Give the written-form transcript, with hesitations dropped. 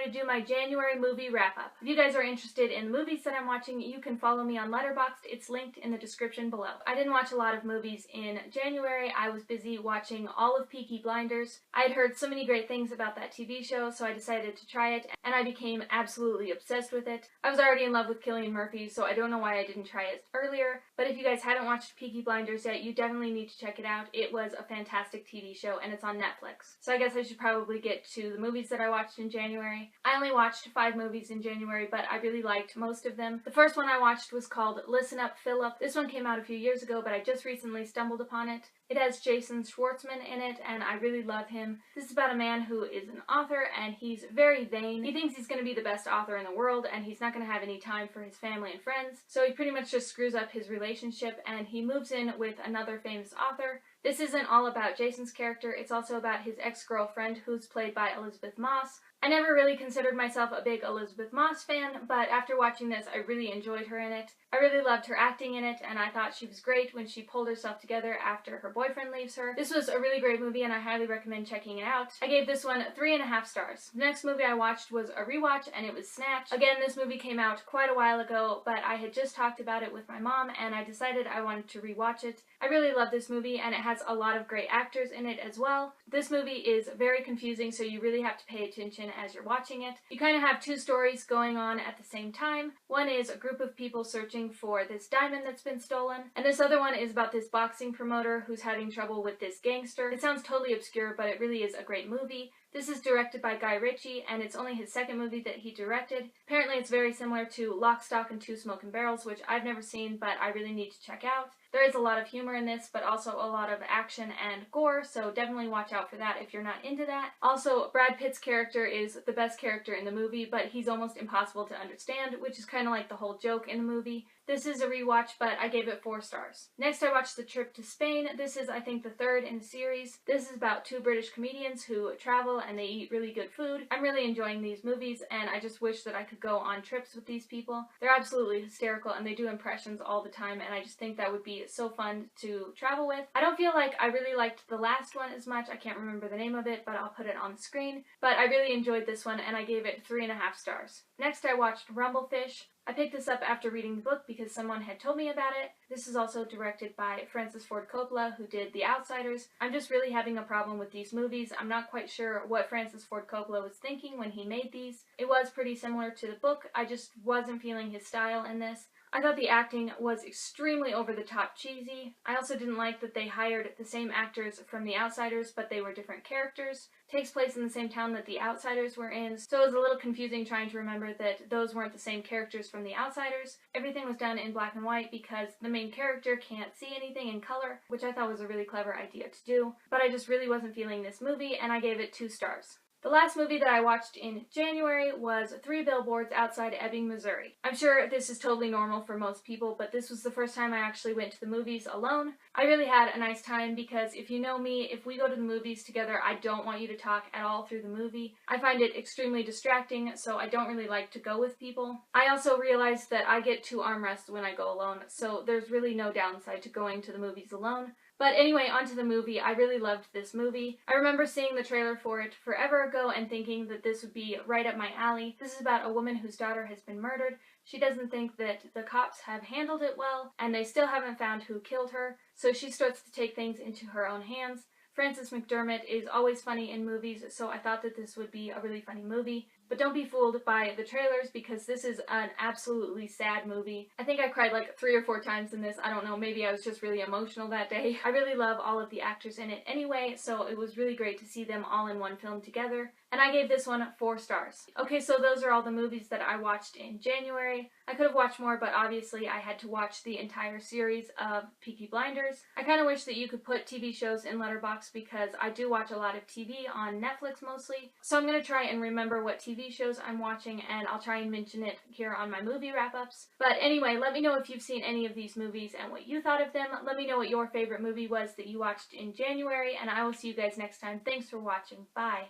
to do my January movie wrap-up. If you guys are interested in the movies that I'm watching, you can follow me on Letterboxd. It's linked in the description below. I didn't watch a lot of movies in January. I was busy watching all of Peaky Blinders. I had heard so many great things about that TV show, so I decided to try it, and I became absolutely obsessed with it. I was already in love with Cillian Murphy, so I don't know why I didn't try it earlier, but if you guys haven't watched Peaky Blinders yet, you definitely need to check it out. It was a fantastic TV show, and it's on Netflix. So I guess I should probably get to the movies that I watched in January. I only watched 5 movies in January, but I really liked most of them. The first one I watched was called Listen Up, Philip. This one came out a few years ago, but I just recently stumbled upon it. It has Jason Schwartzman in it, and I really love him. This is about a man who is an author, and he's very vain. He thinks he's going to be the best author in the world, and he's not going to have any time for his family and friends, so he pretty much just screws up his relationship, and he moves in with another famous author. This isn't all about Jason's character, it's also about his ex-girlfriend, who's played by Elizabeth Moss. I never really considered myself a big Elizabeth Moss fan, but after watching this, I really enjoyed her in it. I really loved her acting in it, and I thought she was great when she pulled herself together after her boyfriend leaves her. This was a really great movie, and I highly recommend checking it out. I gave this one 3.5 stars. The next movie I watched was a rewatch, and it was Snatch. Again, this movie came out quite a while ago, but I had just talked about it with my mom, and I decided I wanted to rewatch it. I really love this movie, and it has a lot of great actors in it as well. This movie is very confusing, so you really have to pay attention as you're watching it. You kind of have 2 stories going on at the same time. One is a group of people searching for this diamond that's been stolen, and this other one is about this boxing promoter who's having trouble with this gangster. It sounds totally obscure, but it really is a great movie. This is directed by Guy Ritchie, and it's only his 2nd movie that he directed. Apparently it's very similar to Lock, Stock, and Two Smoking Barrels, which I've never seen, but I really need to check out. There is a lot of humor in this, but also a lot of action and gore, so definitely watch out for that if you're not into that. Also, Brad Pitt's character is the best character in the movie, but he's almost impossible to understand, which is kind of like the whole joke in the movie. This is a rewatch, but I gave it 4 stars. Next, I watched The Trip to Spain. This is, I think, the 3rd in the series. This is about 2 British comedians who travel and they eat really good food. I'm really enjoying these movies, and I just wish that I could go on trips with these people. They're absolutely hysterical, and they do impressions all the time, and I just think that would be so fun to travel with. I don't feel like I really liked the last one as much. I can't remember the name of it, but I'll put it on the screen. But I really enjoyed this one, and I gave it 3.5 stars. Next, I watched Rumblefish. I picked this up after reading the book because someone had told me about it. This is also directed by Francis Ford Coppola, who did The Outsiders. I'm just really having a problem with these movies. I'm not quite sure what Francis Ford Coppola was thinking when he made these. It was pretty similar to the book. I just wasn't feeling his style in this. I thought the acting was extremely over-the-top cheesy. I also didn't like that they hired the same actors from The Outsiders, but they were different characters. It takes place in the same town that The Outsiders were in, so it was a little confusing trying to remember that those weren't the same characters from The Outsiders. Everything was done in black and white because the main character can't see anything in color, which I thought was a really clever idea to do. But I just really wasn't feeling this movie, and I gave it 2 stars. The last movie that I watched in January was 3 Billboards Outside Ebbing, Missouri. I'm sure this is totally normal for most people, but this was the first time I actually went to the movies alone. I really had a nice time because if you know me, if we go to the movies together, I don't want you to talk at all through the movie. I find it extremely distracting, so I don't really like to go with people. I also realized that I get 2 armrests when I go alone, so there's really no downside to going to the movies alone. But anyway, onto the movie. I really loved this movie. I remember seeing the trailer for it forever ago and thinking that this would be right up my alley. This is about a woman whose daughter has been murdered. She doesn't think that the cops have handled it well, and they still haven't found who killed her, so she starts to take things into her own hands. Frances McDermott is always funny in movies, so I thought that this would be a really funny movie. But don't be fooled by the trailers because this is an absolutely sad movie. I think I cried like 3 or 4 times in this. I don't know, maybe I was just really emotional that day. I really love all of the actors in it anyway, so it was really great to see them all in one film together. And I gave this one 4 stars. Okay, so those are all the movies that I watched in January. I could have watched more, but obviously I had to watch the entire series of Peaky Blinders. I kind of wish that you could put TV shows in Letterboxd because I do watch a lot of TV on Netflix mostly. So I'm going to try and remember what TV shows I'm watching, and I'll try and mention it here on my movie wrap-ups. But anyway, let me know if you've seen any of these movies and what you thought of them. Let me know what your favorite movie was that you watched in January, and I will see you guys next time. Thanks for watching. Bye!